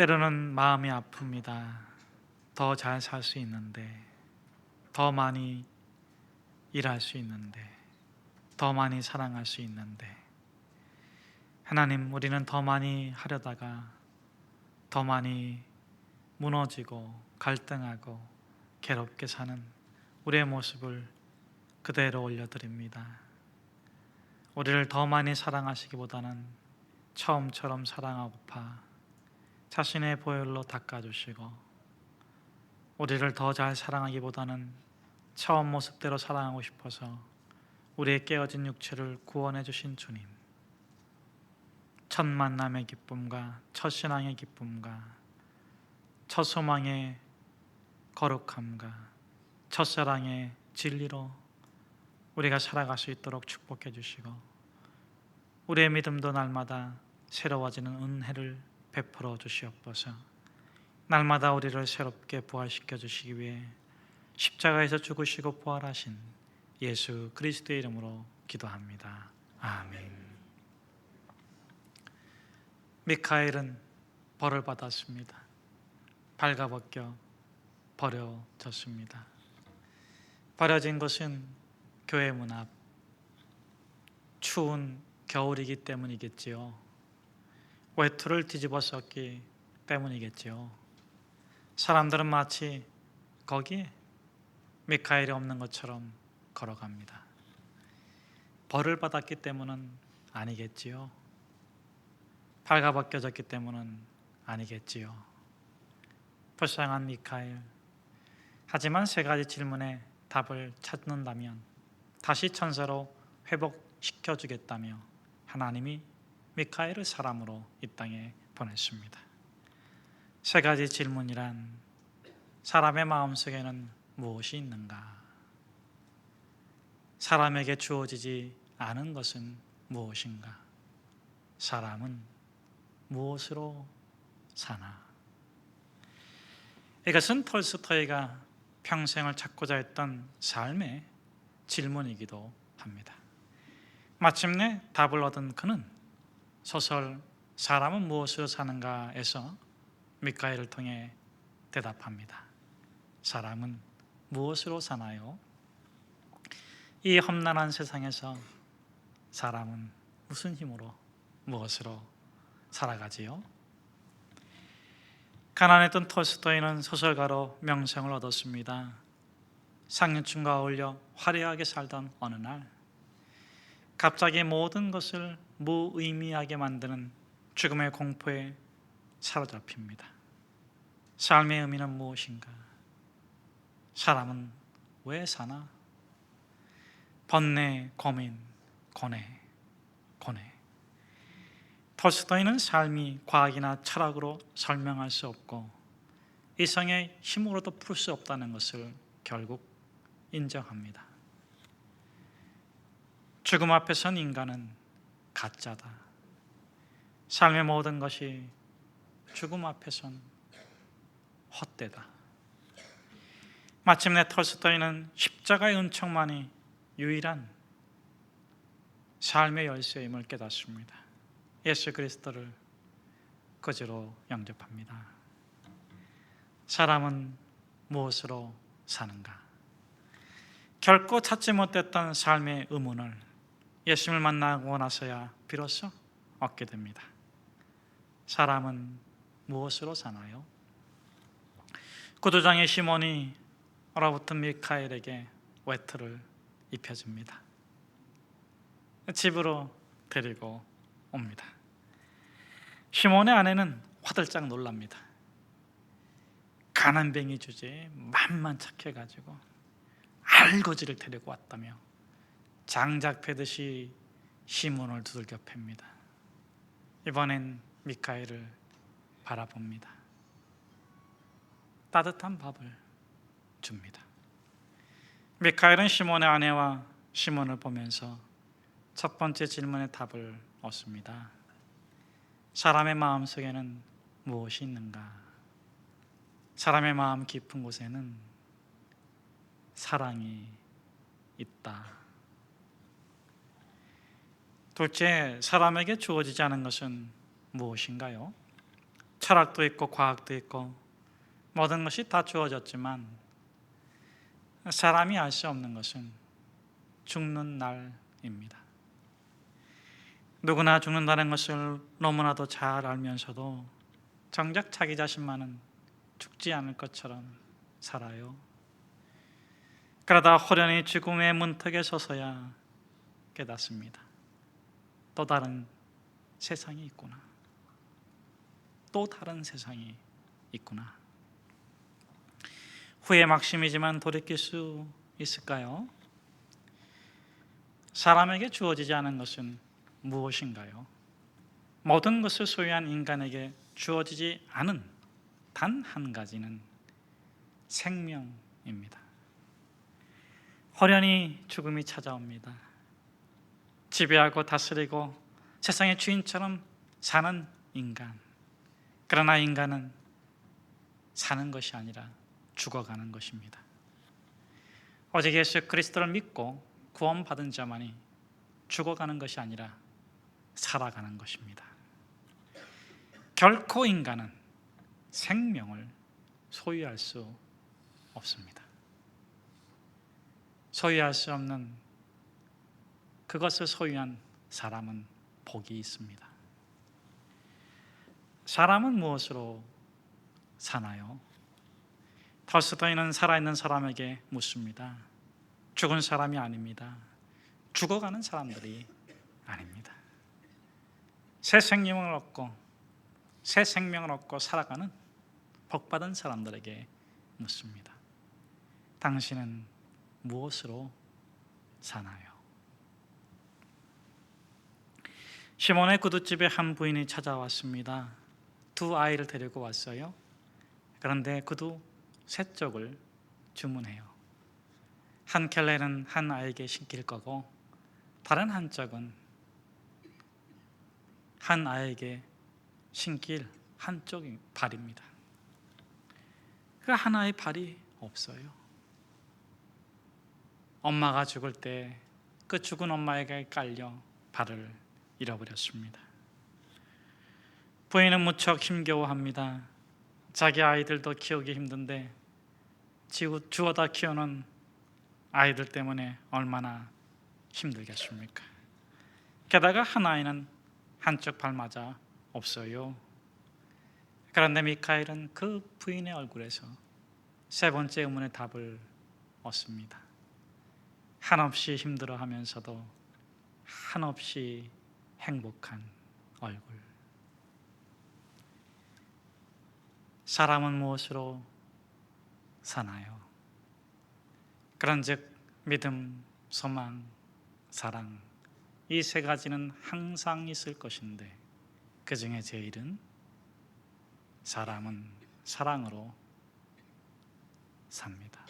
때로는 마음이 아픕니다. 더 잘 살 수 있는데, 더 많이 일할 수 있는데, 더 많이 사랑할 수 있는데, 하나님, 우리는 더 많이 하려다가 더 많이 무너지고 갈등하고 괴롭게 사는 우리의 모습을 그대로 올려드립니다. 우리를 더 많이 사랑하시기보다는 처음처럼 사랑하고파 자신의 보혈로 닦아주시고, 우리를 더 잘 사랑하기보다는 처음 모습대로 사랑하고 싶어서 우리의 깨어진 육체를 구원해 주신 주님, 첫 만남의 기쁨과 첫 신앙의 기쁨과 첫 소망의 거룩함과 첫사랑의 진리로 우리가 살아갈 수 있도록 축복해 주시고, 우리의 믿음도 날마다 새로워지는 은혜를 베풀어 주시옵소서. 날마다 우리를 새롭게 부활시켜 주시기 위해 십자가에서 죽으시고 부활하신 예수 그리스도의 이름으로 기도합니다. 아멘. 미카엘은 벌을 받았습니다. 발가벗겨 버려졌습니다. 버려진 것은 교회 문 앞 추운 겨울이기 때문이겠지요. 외투를 뒤집어 썼기 때문이겠지요. 사람들은 마치 거기에 미카엘이 없는 것처럼 걸어갑니다. 벌을 받았기 때문은 아니겠지요. 발가벗겨졌기 때문은 아니겠지요. 불쌍한 미카엘. 하지만 세 가지 질문에 답을 찾는다면, 다시 천사로 회복시켜 주겠다며 하나님이 미카엘을 사람으로 이 땅에 보냈습니다. 세 가지 질문이란, 사람의 마음속에는 무엇이 있는가? 사람에게 주어지지 않은 것은 무엇인가? 사람은 무엇으로 사나? 이것은 톨스토이가 평생을 찾고자 했던 삶의 질문이기도 합니다. 마침내 답을 얻은 그는 소설 사람은 무엇으로 사는가에서 미카엘을 통해 대답합니다. 사람은 무엇으로 사나요? 이 험난한 세상에서 사람은 무슨 힘으로, 무엇으로 살아가지요? 가난했던 톨스토이는 소설가로 명성을 얻었습니다. 상류층과 어울려 화려하게 살던 어느 날, 갑자기 모든 것을 무의미하게 만드는 죽음의 공포에 사로잡힙니다. 삶의 의미는 무엇인가? 사람은 왜 사나? 번뇌, 고민, 고뇌. 톨스토이는 삶이 과학이나 철학으로 설명할 수 없고 이성의 힘으로도 풀 수 없다는 것을 결국 인정합니다. 죽음 앞에선 인간은 가짜다. 삶의 모든 것이 죽음 앞에선 헛되다. 마침내 톨스토이는 십자가의 은총만이 유일한 삶의 열쇠임을 깨닫습니다. 예수 그리스도를 거지로 영접합니다. 사람은 무엇으로 사는가? 결코 찾지 못했던 삶의 의문을 예수님을 만나고 나서야 비로소 얻게 됩니다. 사람은 무엇으로 사나요? 구두장의 시몬이 얼어붙은 미카엘에게 외투를 입혀줍니다. 집으로 데리고 옵니다. 시몬의 아내는 화들짝 놀랍니다. 가난뱅이 주제에 맘만 착해가지고 알거지를 데리고 왔다며 장작 패듯이 시몬을 두들겨 팹니다. 이번엔 미카엘을 바라봅니다. 따뜻한 밥을 줍니다. 미카엘은 시몬의 아내와 시몬을 보면서 첫 번째 질문의 답을 얻습니다. 사람의 마음속에는 무엇이 있는가? 사람의 마음 깊은 곳에는 사랑이 있다. 둘째, 사람에게 주어지지 않은 것은 무엇인가요? 철학도 있고 과학도 있고 모든 것이 다 주어졌지만 사람이 알 수 없는 것은 죽는 날입니다. 누구나 죽는다는 것을 너무나도 잘 알면서도 정작 자기 자신만은 죽지 않을 것처럼 살아요. 그러다 호련히 죽음의 문턱에 서서야 깨닫습니다. 또 다른 세상이 있구나. 또 다른 세상이 있구나. 후회 막심이지만 돌이킬 수 있을까요? 사람에게 주어지지 않은 것은 무엇인가요? 모든 것을 소유한 인간에게 주어지지 않은 단 한 가지는 생명입니다. 호련히 죽음이 찾아옵니다. 지배하고 다스리고 세상의 주인처럼 사는 인간. 그러나 인간은 사는 것이 아니라 죽어가는 것입니다. 오직 예수 그리스도를 믿고 구원받은 자만이 죽어가는 것이 아니라 살아가는 것입니다. 결코 인간은 생명을 소유할 수 없습니다. 소유할 수 없는 그것을 소유한 사람은 복이 있습니다. 사람은 무엇으로 사나요? 톨스토이는 살아있는 사람에게 묻습니다. 죽은 사람이 아닙니다. 죽어가는 사람들이 아닙니다. 새 생명을 얻고 살아가는 복받은 사람들에게 묻습니다. 당신은 무엇으로 사나요? 시몬의 구두집에 한 부인이 찾아왔습니다. 두 아이를 데리고 왔어요. 그런데 구두 세 쪽을 주문해요. 한 켤레는 한 아이에게 신길 거고 다른 한쪽은 한 아이에게 신길 한쪽 발입니다. 그 하나의 발이 없어요. 엄마가 죽을 때 그 죽은 엄마에게 깔려 발을 잃어버렸습니다. 부인은 무척 힘겨워합니다. 자기 아이들도 키우기 힘든데 주워다 키우는 아이들 때문에 얼마나 힘들겠습니까? 게다가 한 아이는 한쪽 발마저 없어요. 그런데 미카엘은 그 부인의 얼굴에서 세 번째 의문의 답을 얻습니다. 한없이 힘들어하면서도 한없이 행복한 얼굴. 사람은 무엇으로 사나요? 그런즉 믿음, 소망, 사랑 이 세 가지는 항상 있을 것인데 그 중에 제일은 사람은 사랑으로 삽니다.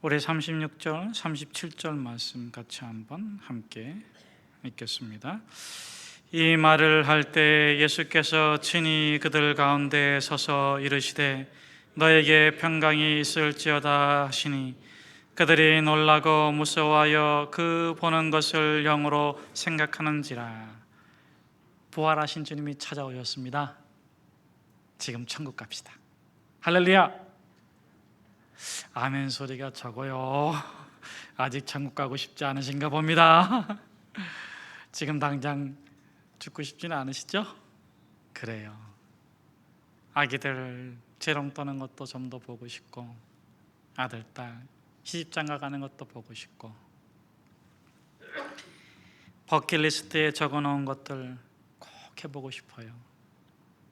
우리 36절, 37절 말씀 같이 한번 함께 읽겠습니다. 이 말을 할 때 예수께서 친히 그들 가운데 서서 이르시되 너에게 평강이 있을지어다 하시니 그들이 놀라고 무서워하여 그 보는 것을 영으로 생각하는지라. 부활하신 주님이 찾아오셨습니다. 지금 천국 갑시다. 할렐루야. 아멘 소리가 적어요. 아직 천국 가고 싶지 않으신가 봅니다. 지금 당장 죽고 싶지는 않으시죠? 그래요. 아기들 재롱 떠는 것도 좀 더 보고 싶고 아들, 딸 시집장가 가는 것도 보고 싶고 버킷리스트에 적어놓은 것들 꼭 해보고 싶어요.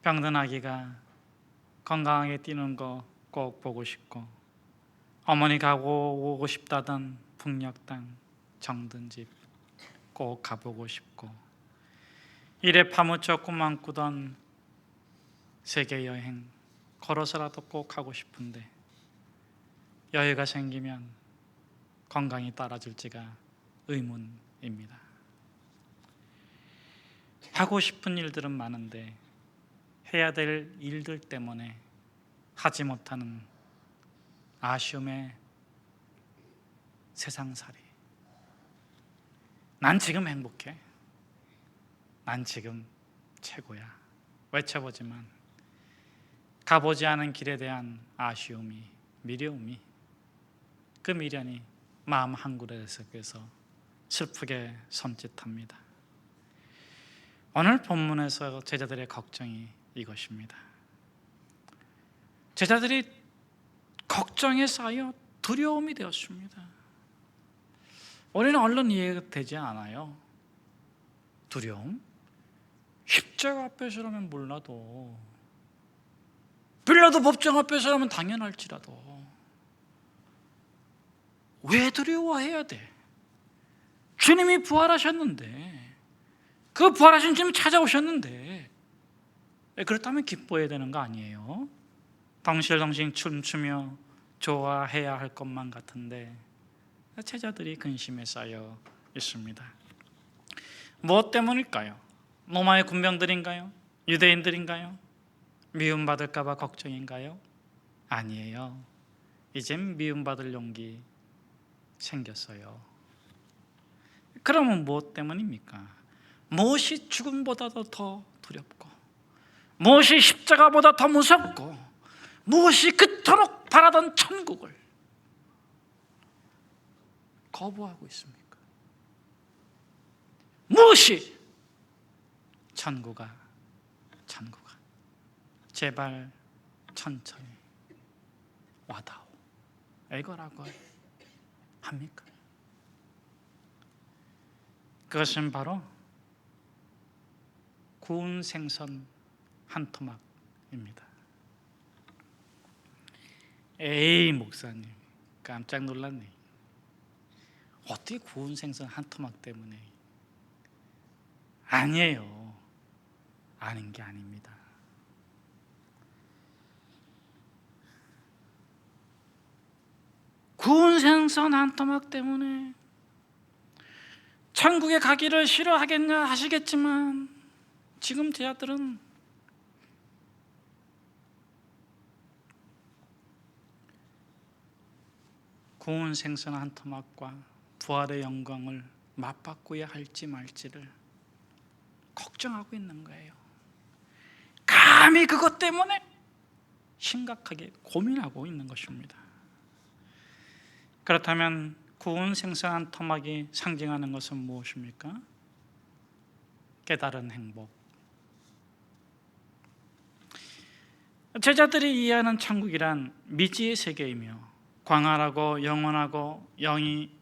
병든 아기가 건강하게 뛰는 거 꼭 보고 싶고 어머니 가고 오고 싶다던 북녘 땅 정든 집 꼭 가보고 싶고 일에 파묻혀 꿈만 꾸던 세계 여행 걸어서라도 꼭 하고 싶은데 여유가 생기면 건강이 따라줄지가 의문입니다. 하고 싶은 일들은 많은데 해야 될 일들 때문에 하지 못하는 아쉬움의 세상살이. 난 지금 행복해. 난 지금 최고야 외쳐보지만 가보지 않은 길에 대한 아쉬움이, 미련이, 그 미련이 마음 한 구석에서 슬프게 섬찟합니다. 오늘 본문에서 제자들의 걱정이 이것입니다. 제자들이 걱정에 쌓여 두려움이 되었습니다. 우리는 얼른 이해가 되지 않아요. 두려움? 십자가 앞에서라면 몰라도, 빌라도 법정 앞에서라면 당연할지라도 왜 두려워해야 돼? 주님이 부활하셨는데, 그 부활하신 주님 찾아오셨는데, 그렇다면 기뻐해야 되는 거 아니에요? 덩실덩실 춤추며 좋아해야 할 것만 같은데 제자들이 근심에 쌓여 있습니다. 무엇 때문일까요? 로마의 군병들인가요? 유대인들인가요? 미움받을까 봐 걱정인가요? 아니에요. 이젠 미움받을 용기 생겼어요. 그러면 무엇 때문입니까? 무엇이 죽음보다도 더 두렵고, 무엇이 십자가보다 더 무섭고, 무엇이 그토록 바라던 천국을 거부하고 있습니까? 무엇이? 천국아, 제발 천천히 와다오, 이거라고 합니까? 그것은 바로 구운 생선 한 토막입니다. 에이, 목사님 깜짝 놀랐네. 어떻게 구운 생선 한 토막 때문에? 아니에요. 아닌 게 아닙니다. 구운 생선 한 토막 때문에 천국에 가기를 싫어하겠냐 하시겠지만, 지금 제자들은 구운 생선 한 토막과 부활의 영광을 맞바꾸어야 할지 말지를 걱정하고 있는 거예요. 감히 그것 때문에 심각하게 고민하고 있는 것입니다. 그렇다면 구운 생선 한 토막이 상징하는 것은 무엇입니까? 깨달은 행복. 제자들이 이해하는 천국이란 미지의 세계이며 광활하고 영원하고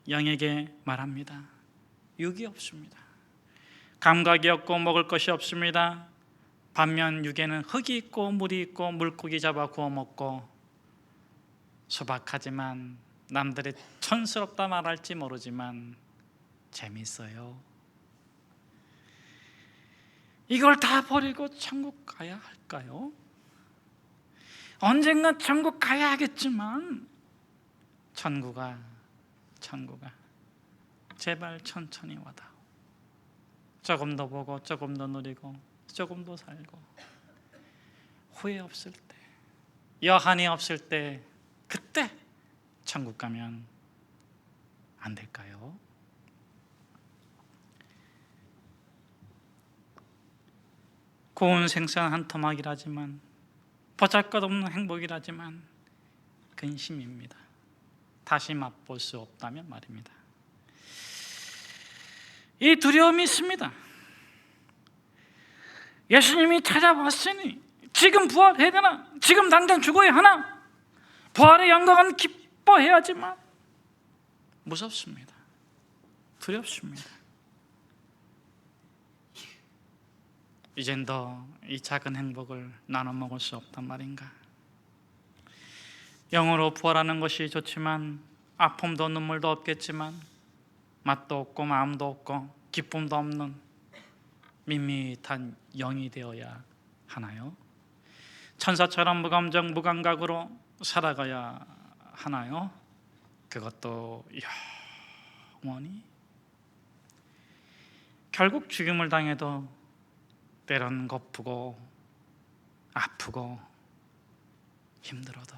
영에게 말합니다. 육이 없습니다. 감각이 없고 먹을 것이 없습니다. 반면 육에는 흙이 있고 물이 있고 물고기 잡아 구워 먹고, 소박하지만 남들이 촌스럽다 말할지 모르지만 재밌어요. 이걸 다 버리고 천국 가야 할까요? 언젠가 천국 가야 하겠지만, 천국아, 제발 천천히 와다오. 조금 더 보고, 조금 더 누리고, 조금 더 살고, 후회 없을 때, 여한이 없을 때, 그때 천국 가면 안 될까요? 고운 생선 한 토막이라지만, 보잘것없는 행복이라지만 근심입니다. 다시 맛볼 수 없다면 말입니다. 이 두려움이 있습니다. 예수님이 찾아왔으니 지금 부활해야 되나? 지금 당장 죽어야 하나? 부활의 영광은 기뻐해야지만 무섭습니다. 두렵습니다. 이젠 더 이 작은 행복을 나눠 먹을 수 없단 말인가? 영으로 부활하는 것이 좋지만 아픔도 눈물도 없겠지만 맛도 없고 마음도 없고 기쁨도 없는 밋밋한 영이 되어야 하나요? 천사처럼 무감정 무감각으로 살아가야 하나요? 그것도 영원히? 결국 죽임을 당해도 때론 고프고 아프고 힘들어도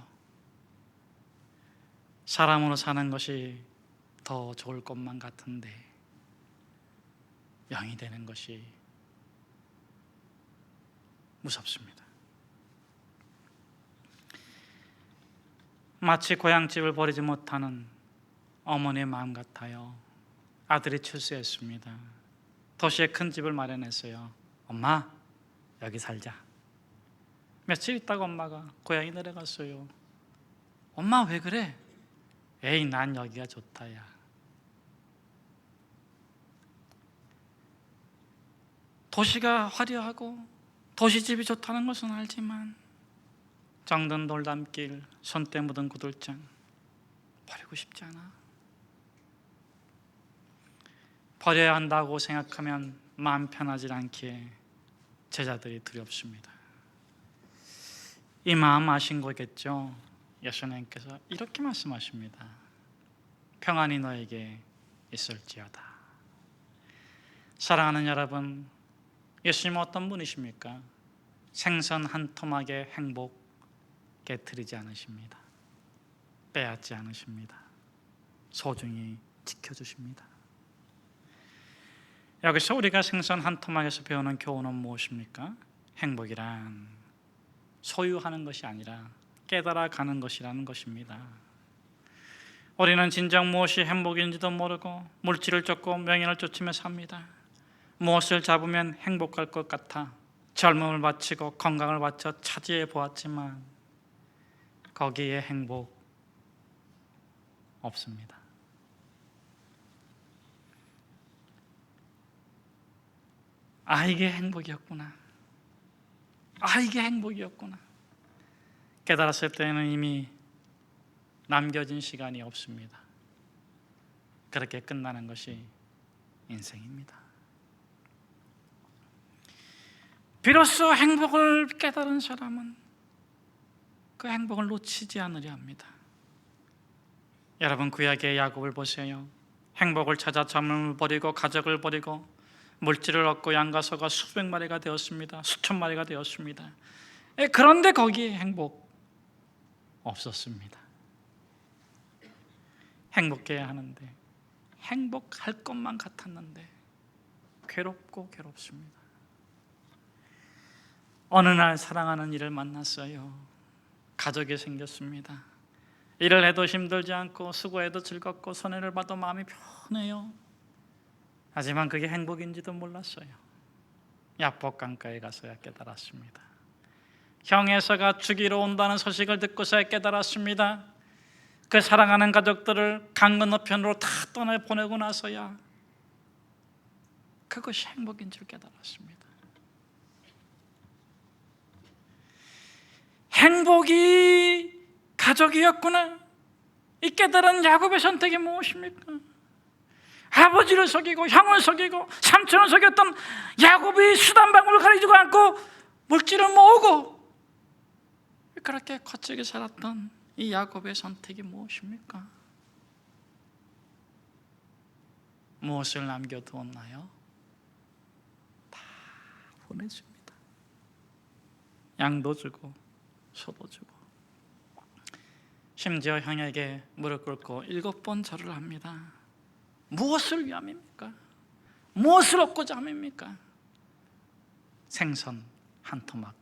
사람으로 사는 것이 더 좋을 것만 같은데, 영이 되는 것이 무섭습니다. 마치 고향집을 버리지 못하는 어머니의 마음 같아요. 아들이 출세했습니다. 도시에 큰 집을 마련했어요. 엄마, 여기 살자. 며칠 있다가 엄마가 고향에 내려갔어요. 엄마 왜 그래? 에이, 난 여기가 좋다. 야, 도시가 화려하고 도시집이 좋다는 것은 알지만 정든 돌담길, 손때 묻은 구들장 버리고 싶지 않아. 버려야 한다고 생각하면 마음 편하지 않기에 제자들이 두렵습니다. 이 마음 아신 거겠죠? 예수님께서 이렇게 말씀하십니다. 평안이 너에게 있을지어다. 사랑하는 여러분, 예수님은 어떤 분이십니까? 생선 한 토막의 행복 깨트리지 않으십니다. 빼앗지 않으십니다. 소중히 지켜주십니다. 여기서 우리가 생선 한 토막에서 배우는 교훈은 무엇입니까? 행복이란 소유하는 것이 아니라 깨달아가는 것이라는 것입니다. 우리는 진정 무엇이 행복인지도 모르고 물질을 쫓고 명예를 쫓으며 삽니다. 무엇을 잡으면 행복할 것 같아 젊음을 바치고 건강을 바쳐 차지해 보았지만 거기에 행복 없습니다. 이게 행복이었구나. 이게 행복이었구나. 깨달았을 때는 이미 남겨진 시간이 없습니다. 그렇게 끝나는 것이 인생입니다. 비로소 행복을 깨달은 사람은 그 행복을 놓치지 않으려 합니다. 여러분, 구약의 야곱을 보세요. 행복을 찾아 젊음을 버리고 가족을 버리고 물질을 얻고 양과 소가 수백 마리가 되었습니다. 수천 마리가 되었습니다. 그런데 거기에 행복 없었습니다. 행복해야 하는데 행복할 것만 같았는데 괴롭고 괴롭습니다. 어느 날 사랑하는 이를 만났어요. 가족이 생겼습니다. 일을 해도 힘들지 않고 수고해도 즐겁고 손해를 봐도 마음이 편해요. 하지만 그게 행복인지도 몰랐어요. 야복강가에 가서야 깨달았습니다. 형에서가 죽이러 온다는 소식을 듣고서야 깨달았습니다. 그 사랑하는 가족들을 강 건너편으로 다 떠나보내고 나서야 그것이 행복인 줄 깨달았습니다. 행복이 가족이었구나. 이 깨달은 야곱의 선택이 무엇입니까? 아버지를 속이고 형을 속이고 삼촌을 속였던 야곱이 수단방울을 가리지도 않고 물질을 모으고 그렇게 거칠게 살았던 이 야곱의 선택이 무엇입니까? 무엇을 남겨두었나요? 다 보내줍니다. 양도 주고 소도 주고 심지어 형에게 무릎 꿇고 7번 절을 합니다. 무엇을 위함입니까? 무엇을 얻고자 함입니까? 생선 한 토막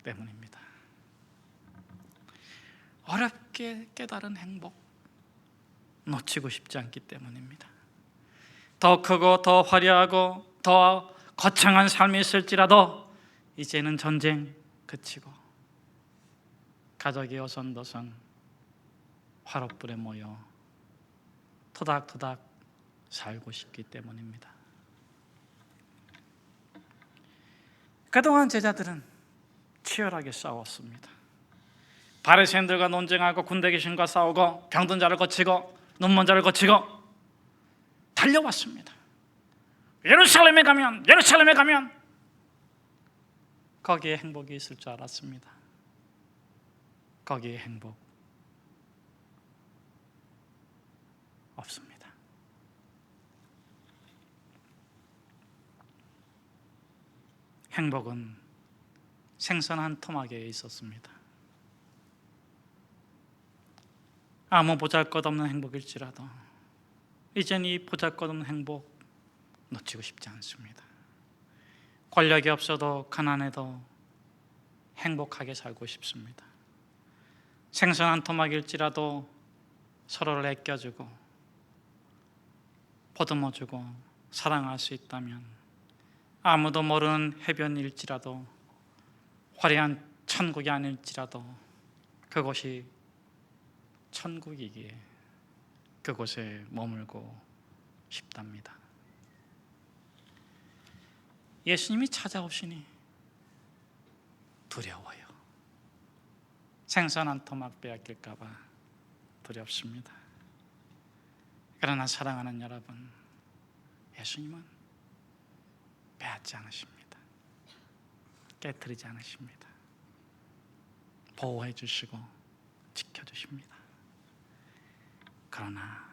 때문입니다. 어렵게 깨달은 행복 놓치고 싶지 않기 때문입니다. 더 크고 더 화려하고 더 거창한 삶이 있을지라도 이제는 전쟁 그치고 가족이 오손도손 화롯불에 모여 토닥토닥 살고 싶기 때문입니다. 그동안 제자들은 치열하게 싸웠습니다. 바리새인들과 논쟁하고 군대 귀신과 싸우고 병든 자를 거치고 눈먼 자를 거치고 달려왔습니다. 예루살렘에 가면 거기에 행복이 있을 줄 알았습니다. 거기에 행복 없습니다. 행복은 생선 한 토막에 있었습니다. 아무 보잘것없는 행복일지라도 이젠 이 보잘것없는 행복 놓치고 싶지 않습니다. 권력이 없어도 가난해도 행복하게 살고 싶습니다. 생선 한 토막일지라도 서로를 아껴주고 보듬어주고 사랑할 수 있다면, 아무도 모르는 해변일지라도 화려한 천국이 아닐지라도 그곳이 천국이기에 그곳에 머물고 싶답니다. 예수님이 찾아오시니 두려워요. 생선 한 토막 빼앗길까 봐 두렵습니다. 그러나 사랑하는 여러분, 예수님은 빼앗지 않으십니다. 깨트리지 않으십니다. 보호해 주시고 지켜주십니다. 그러나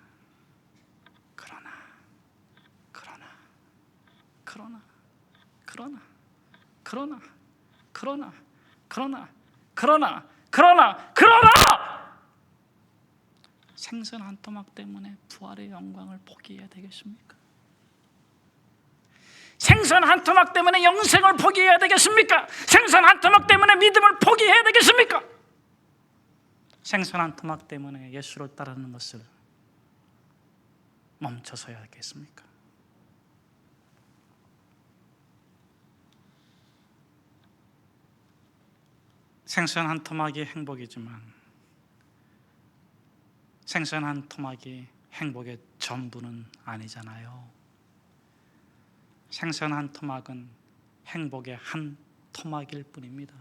생선 한 토막 때문에 부활의 영광을 포기해야 되겠습니까? 생선 한 토막 때문에 영생을 포기해야 되겠습니까? 생선 한 토막 때문에 믿음을 포기해야 되겠습니까? 생선 한 토막 때문에 예수를 따르는 것을 멈춰서야 하겠습니까? 생선 한 토막이 행복이지만 생선 한 토막이 행복의 전부는 아니잖아요. 생선 한 토막은 행복의 한 토막일 뿐입니다.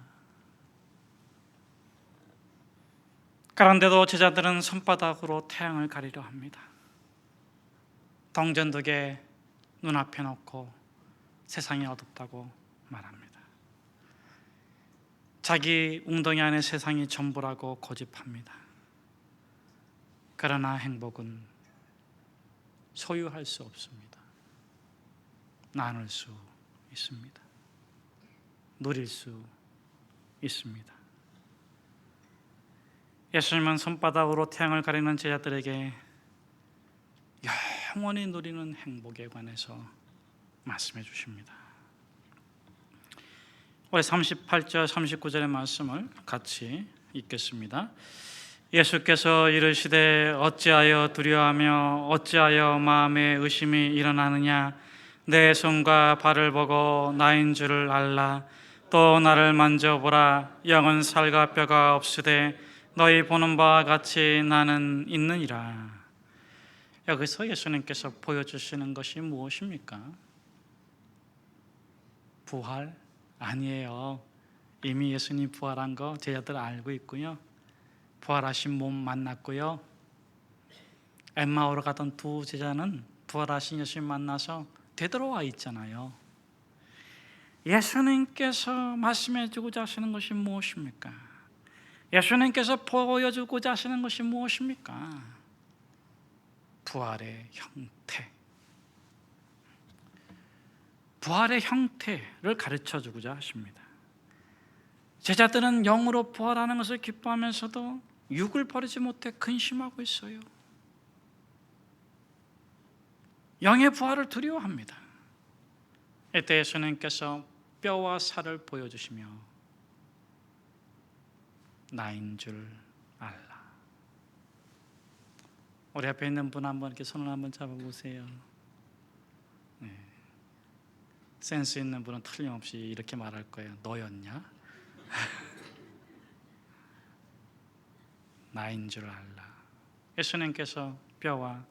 그런데도 제자들은 손바닥으로 태양을 가리려 합니다. 동전 2개 눈앞에 놓고 세상이 어둡다고 말합니다. 자기 웅덩이 안에 세상이 전부라고 고집합니다. 그러나 행복은 소유할 수 없습니다. 나눌 수 있습니다. 누릴 수 있습니다. 예수님은 손바닥으로 태양을 가리는 제자들에게 영원히 누리는 행복에 관해서 말씀해 주십니다. 우리 38절 39절의 말씀을 같이 읽겠습니다. 예수께서 이르시되 어찌하여 두려워하며 어찌하여 마음에 의심이 일어나느냐. 내 손과 발을 보고 나인 줄을 알라. 또 나를 만져보라. 영은 살과 뼈가 없으되 너희 보는 바와 같이 나는 있느니라. 여기서 예수님께서 보여주시는 것이 무엇입니까? 부활? 아니에요. 이미 예수님 부활한 거 제자들 알고 있고요. 부활하신 몸 만났고요. 엠마오로 가던 2 제자는 부활하신 예수님 만나서 되돌아와 있잖아요. 예수님께서 말씀해 주고자 하시는 것이 무엇입니까? 예수님께서 보여주고자 하시는 것이 무엇입니까? 부활의 형태. 부활의 형태를 가르쳐 주고자 하십니다. 제자들은 영으로 부활하는 것을 기뻐하면서도 육을 버리지 못해 근심하고 있어요. 영의 부활을 두려워합니다. 이때 예수님께서 뼈와 살을 보여주시며 나인 줄 알라. 우리 앞에 있는 분 한번 이렇게 손을 한번 잡아보세요. 네. 센스 있는 분은 틀림없이 이렇게 말할 거예요. 너였냐? 나인 줄 알라. 예수님께서 뼈와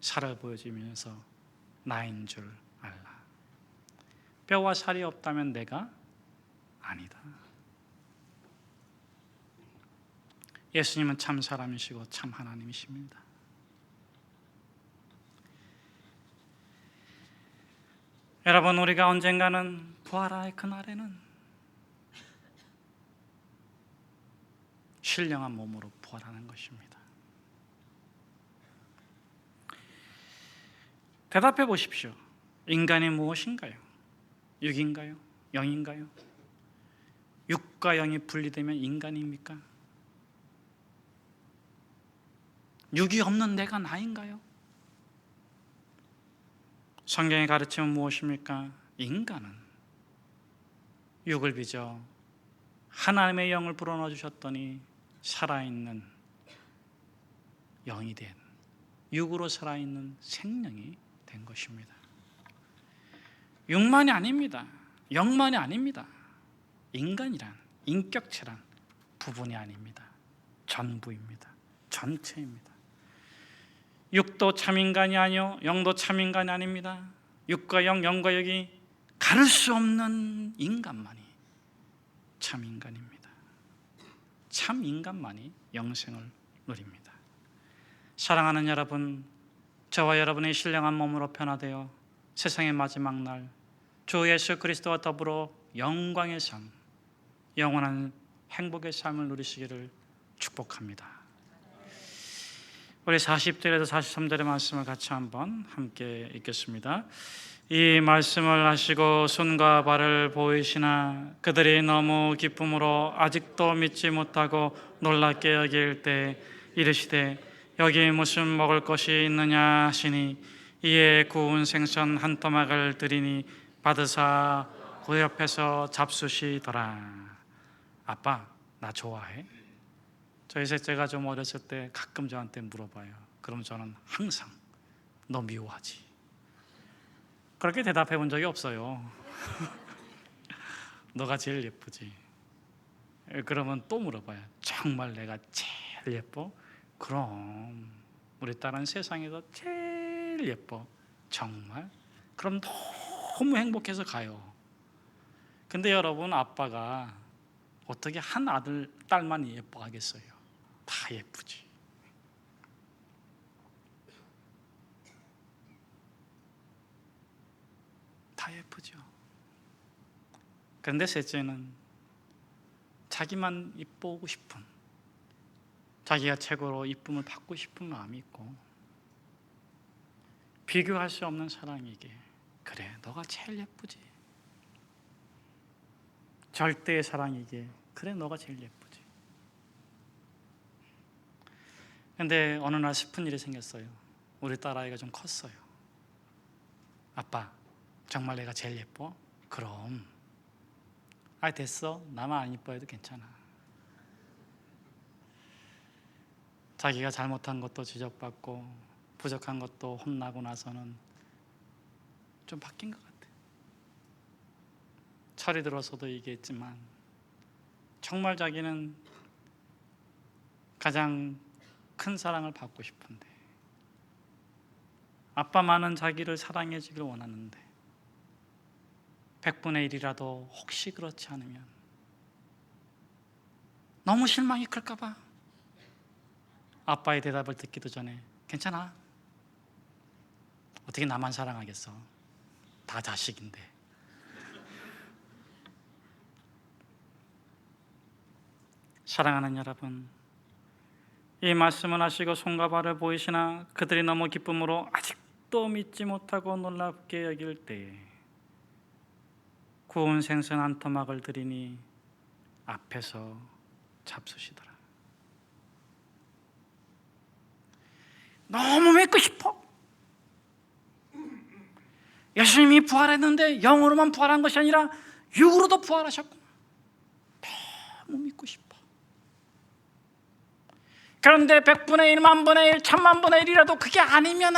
살을 보여주면서 나인 줄 알라. 뼈와 살이 없다면 내가 아니다. 예수님은 참 사람이시고 참 하나님이십니다. 여러분, 우리가 언젠가는 부활의 그날에는 신령한 몸으로 부활하는 것입니다. 대답해 보십시오. 인간이 무엇인가요? 육인가요? 영인가요? 육과 영이 분리되면 인간입니까? 육이 없는 내가 나인가요? 성경의 가르침은 무엇입니까? 인간은 육을 빚어 하나님의 영을 불어넣어 주셨더니 살아있는 영이 된, 육으로 살아있는 생명이 된 것입니다. 육만이 아닙니다. 영만이 아닙니다. 인간이란, 인격체란 부분이 아닙니다. 전부입니다. 전체입니다. 육도 참인간이 아니요 영도 참인간이 아닙니다. 육과 영, 영과 영이 가릴 수 없는 인간만이 참인간입니다. 참인간만이 영생을 누립니다. 사랑하는 여러분, 저와 여러분의 신령한 몸으로 변화되어 세상의 마지막 날 주 예수 그리스도와 더불어 영광의 삶, 영원한 행복의 삶을 누리시기를 축복합니다. 우리 40절에서 43절의 말씀을 같이 한번 함께 읽겠습니다. 이 말씀을 하시고 손과 발을 보이시나 그들이 너무 기쁨으로 아직도 믿지 못하고 놀랍게 여길 때 이르시되 여기 무슨 먹을 것이 있느냐 하시니 이에 구운 생선 한 토막을 드리니 받으사 그 옆에서 잡수시더라. 아빠, 나 좋아해? 저희 셋째가 좀 어렸을 때 가끔 저한테 물어봐요. 그럼 저는 항상 너 미워하지? 그렇게 대답해 본 적이 없어요. 너가 제일 예쁘지? 그러면 또 물어봐요. 정말 내가 제일 예뻐? 그럼 우리 딸은 세상에서 제일 예뻐. 정말? 그럼 너무 행복해서 가요. 근데 여러분, 아빠가 어떻게 한 아들, 딸만 예뻐하겠어요? 다 예쁘지. 다 예쁘죠. 그런데 셋째는 자기만 이쁘고 싶은, 자기가 최고로 이쁨을 받고 싶은 마음이 있고, 비교할 수 없는 사랑에게 그래, 너가 제일 예쁘지. 절대의 사랑에게 그래, 너가 제일 예쁘지. 근데 어느 날 슬픈 일이 생겼어요. 우리 딸아이가 좀 컸어요. 아빠, 정말 내가 제일 예뻐? 그럼. 아, 됐어. 나만 안 이뻐해도 괜찮아. 자기가 잘못한 것도 지적받고 부족한 것도 혼나고 나서는 좀 바뀐 것 같아. 철이 들어서도 얘기했지만 정말 자기는 가장 큰 사랑을 받고 싶은데, 아빠만은 자기를 사랑해 주길 원하는데 100분의 1이라도 혹시 그렇지 않으면 너무 실망이 클까 봐 아빠의 대답을 듣기도 전에 괜찮아. 어떻게 나만 사랑하겠어? 다 자식인데. 사랑하는 여러분, 이 말씀을 하시고 손과 발을 보이시나 그들이 너무 기쁨으로 아직도 믿지 못하고 놀랍게 여길 때에 구운 생선 한 토막을 드리니 앞에서 잡수시더라. 너무 믿고 싶어. 예수님이 부활했는데 영으로만 부활한 것이 아니라 육으로도 부활하셨구나. 너무 믿고 싶어. 그런데 100분의 1, 만분의 1, 1000만분의 1이라도 그게 아니면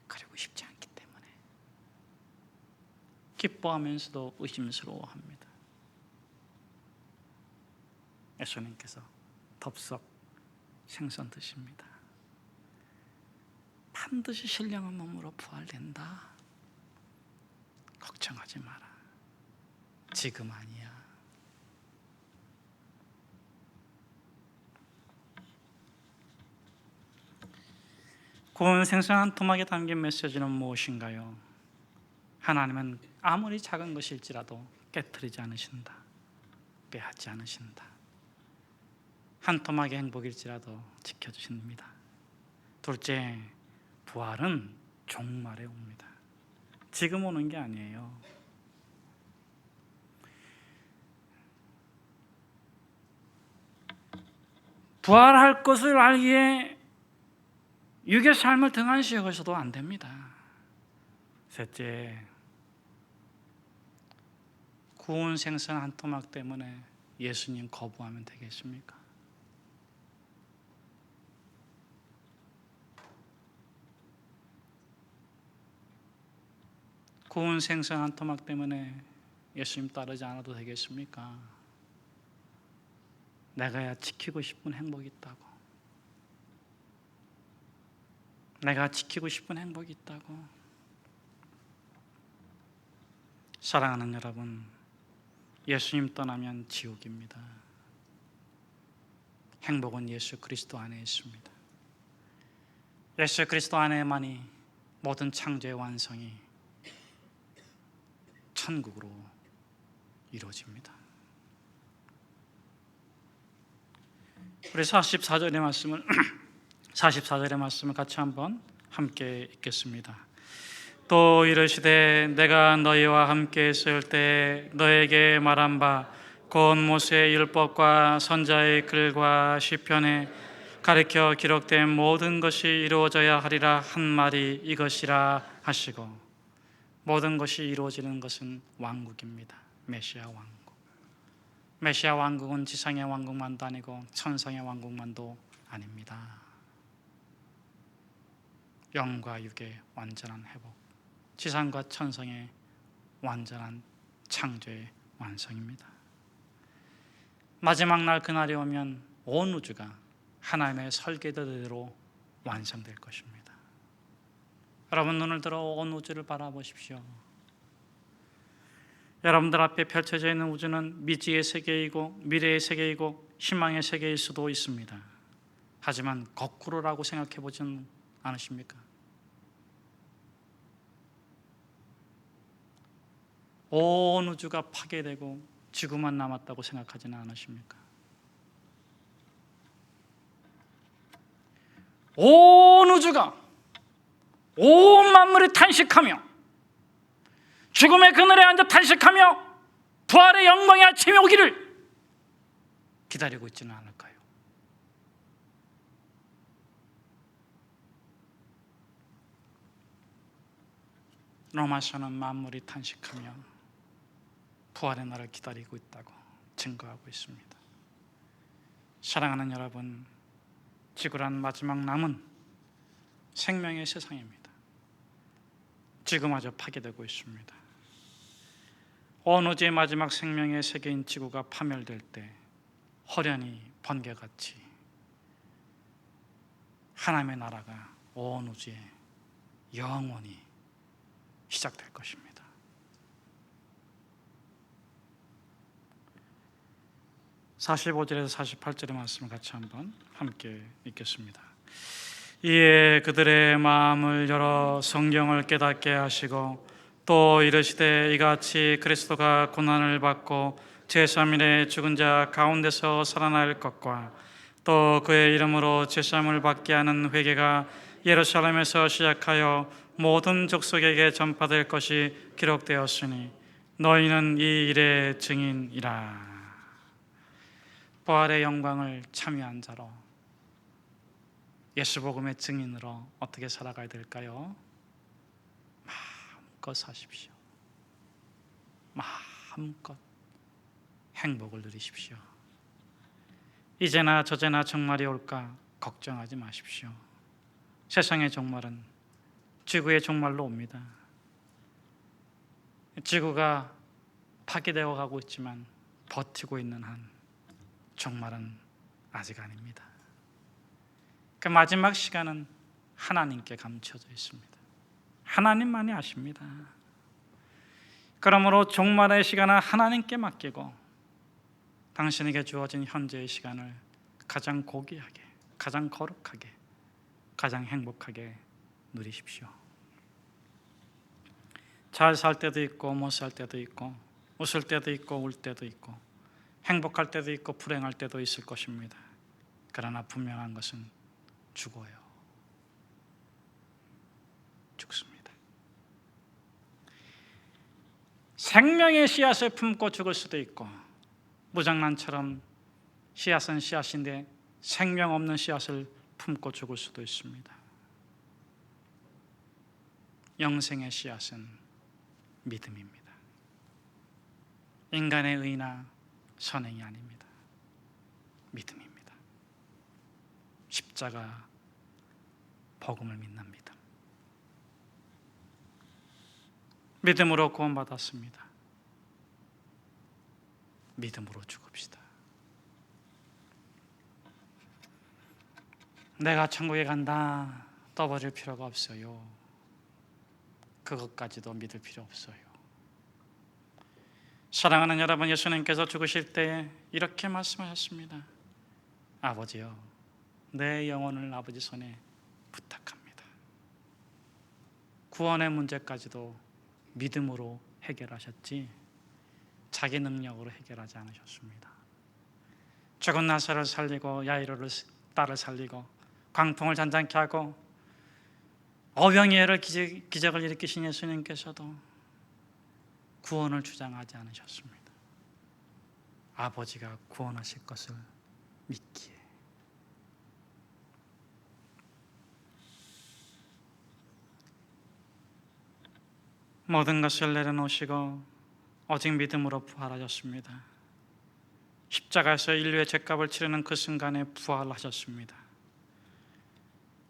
그리고 싶지 않기 때문에 기뻐하면서도 의심스러워합니다. 예수님께서 덥석 생선 드십니다. 반드시 신령한 몸으로 부활된다. 걱정하지 마라. 지금 아니야. 구운 생선 한 토막에 담긴 메시지는 무엇인가요? 하나님은 아무리 작은 것일지라도 깨트리지 않으신다. 빼앗지 않으신다. 한 토막의 행복일지라도 지켜주십니다. 둘째, 부활은 종말에 옵니다. 지금 오는 게 아니에요. 부활할 것을 알기에 육의 삶을 등한시 여기서도 안 됩니다. 셋째, 구운 생선 한 토막 때문에 예수님 거부하면 되겠습니까? 구운 생선 한 토막 때문에 예수님 따르지 않아도 되겠습니까? 내가 지키고 싶은 행복이 있다고. 내가 지키고 싶은 행복이 있다고. 사랑하는 여러분, 예수님 떠나면 지옥입니다. 행복은 예수 그리스도 안에 있습니다. 예수 그리스도 안에만이 모든 창조의 완성이 천국으로 이루어집니다. 우리 44절의 말씀을 44절의 말씀을 같이 한번 함께 읽겠습니다. 또 이르시되 내가 너희와 함께 있을 때 너에게 말한 바 곧 모세의 율법과 선자의 글과 시편에 가르쳐 기록된 모든 것이 이루어져야 하리라 한 말이 이것이라 하시고, 모든 것이 이루어지는 것은 왕국입니다. 메시아 왕국. 메시아 왕국은 지상의 왕국만도 아니고 천상의 왕국만도 아닙니다. 영과 육의 완전한 회복, 지상과 천상의 완전한 창조의 완성입니다. 마지막 날 그날이 오면 온 우주가 하나님의 설계대로 완성될 것입니다. 여러분 눈을 들어 온 우주를 바라보십시오. 여러분들 앞에 펼쳐져 있는 우주는 미지의 세계이고 미래의 세계이고 희망의 세계일 수도 있습니다. 하지만 거꾸로라고 생각해 보지는 않으십니까? 온 우주가 파괴되고 지구만 남았다고 생각하지는 않으십니까? 온 우주가, 온 만물이 탄식하며 죽음의 그늘에 앉아 탄식하며 부활의 영광의 아침이 오기를 기다리고 있지는 않을까요? 로마서는 만물이 탄식하며 부활의 날을 기다리고 있다고 증거하고 있습니다. 사랑하는 여러분, 지구란 마지막 남은 생명의 세상입니다. 지구마저 파괴되고 있습니다. 온 우주의 마지막 생명의 세계인 지구가 파멸될 때 허련히 번개같이 하나님의 나라가 온 우주에 영원히 시작될 것입니다. 45절에서 48절의 말씀을 같이 한번 함께 읽겠습니다. 이에 그들의 마음을 열어 성경을 깨닫게 하시고 또 이르시되 이같이 그리스도가 고난을 받고 제3일에 죽은 자 가운데서 살아날 것과 또 그의 이름으로 제사함을 받게 하는 회개가 예루살렘에서 시작하여 모든 족속에게 전파될 것이 기록되었으니 너희는 이 일의 증인이라. 부활의 영광을 참여한 자로 예수 복음의 증인으로 어떻게 살아가야 될까요? 마음껏 사십시오. 마음껏 행복을 누리십시오. 이제나 저제나 종말이 올까 걱정하지 마십시오. 세상의 종말은 지구의 종말로 옵니다. 지구가 파괴되어 가고 있지만 버티고 있는 한 종말은 아직 아닙니다. 그 마지막 시간은 하나님께 감춰져 있습니다. 하나님만이 아십니다. 그러므로 종말의 시간은 하나님께 맡기고 당신에게 주어진 현재의 시간을 가장 고귀하게, 가장 거룩하게, 가장 행복하게 누리십시오. 잘 살 때도 있고 못 살 때도 있고 웃을 때도 있고 울 때도 있고 행복할 때도 있고 불행할 때도 있을 것입니다. 그러나 분명한 것은 죽어요. 죽습니다. 생명의 씨앗을 품고 죽을 수도 있고 무장난처럼 씨앗은 씨앗인데 생명 없는 씨앗을 품고 죽을 수도 있습니다. 영생의 씨앗은 믿음입니다. 인간의 의나 선행이 아닙니다. 믿음입니다. 십자가 복음을 믿는 믿음. 믿음으로 구원받았습니다. 믿음으로 죽읍시다. 내가 천국에 간다 떠버릴 필요가 없어요. 그것까지도 믿을 필요 없어요. 사랑하는 여러분, 예수님께서 죽으실 때 이렇게 말씀하셨습니다. 아버지요, 내 영혼을 아버지 손에 부탁합니다. 구원의 문제까지도 믿음으로 해결하셨지 자기 능력으로 해결하지 않으셨습니다. 죽은 나사로를 살리고 야이로를 딸을 살리고 광풍을 잔잔케 하고 어병이어를 기적을 일으키신 예수님께서도 구원을 주장하지 않으셨습니다. 아버지가 구원하실 것을 믿기에. 모든 것을 내려놓으시고 오직 믿음으로 부활하셨습니다. 십자가에서 인류의 죄값을 치르는 그 순간에 부활하셨습니다.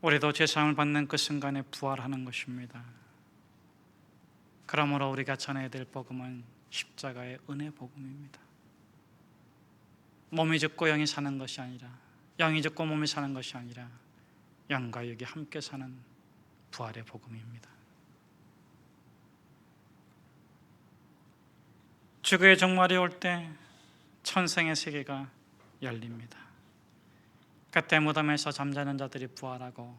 우리도 죄사함을 받는 그 순간에 부활하는 것입니다. 그러므로 우리가 전해야 될 복음은 십자가의 은혜 복음입니다. 몸이 죽고 영이 사는 것이 아니라, 영이 죽고 몸이 사는 것이 아니라 영과 육이 함께 사는 부활의 복음입니다. 죽음의 종말이 올 때 천생의 세계가 열립니다. 그때 무덤에서 잠자는 자들이 부활하고,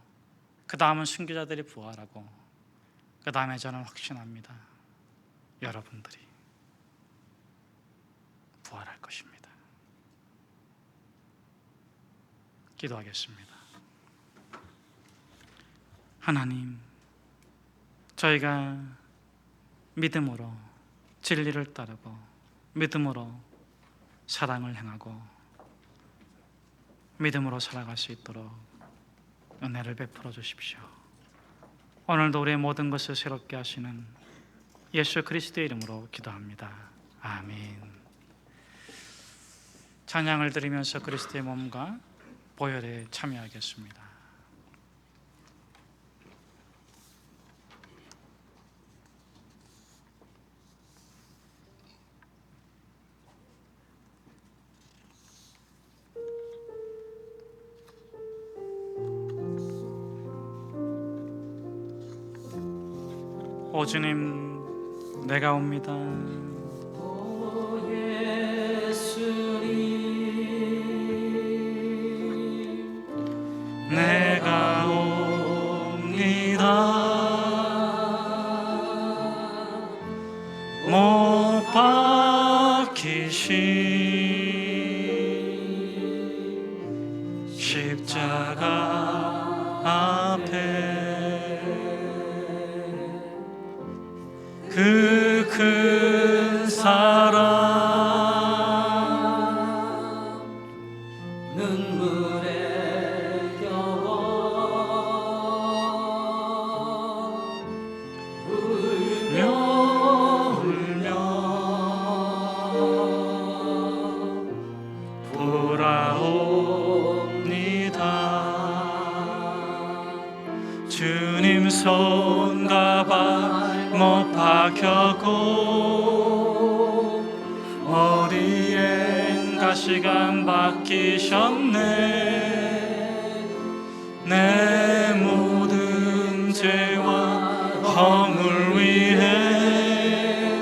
그 다음은 순교자들이 부활하고, 그 다음에 저는 확신합니다. 여러분들이 부활할 것입니다. 기도하겠습니다. 하나님, 저희가 믿음으로 진리를 따르고 믿음으로 사랑을 행하고 믿음으로 살아갈 수 있도록 은혜를 베풀어 주십시오. 오늘도 우리의 모든 것을 새롭게 하시는 예수 그리스도의 이름으로 기도합니다. 아멘. 찬양을 드리면서 그리스도의 몸과 보혈에 참여하겠습니다. 오 주님, 내가 옵니다. 오 예수님, 내가 옵니다. 못 박히신 십자가 앞에 그 큰 사랑 눈물에 겨워 울며 돌아옵니다. 주님 손과 발 못 박혔고 머리엔 가시관 박히셨네. 내 모든 죄와 허물 위해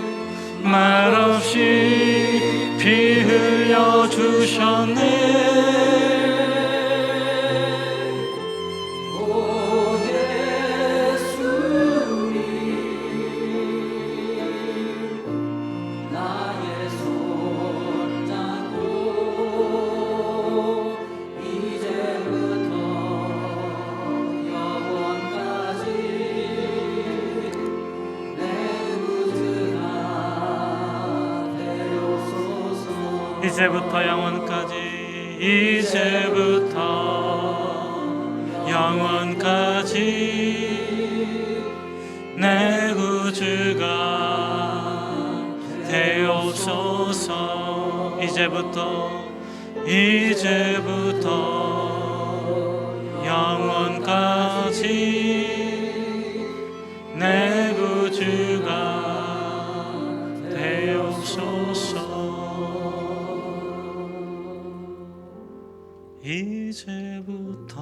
말없이 피 흘려 주셨네. 이제부터 영원까지, 이제부터 영원까지 내 구주가 되옵소서. 이제부터 영원까지 내 구주가 되옵소서. 이제부터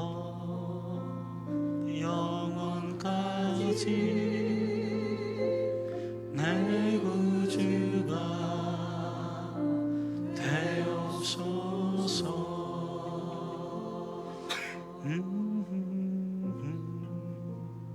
영원까지 내 구주가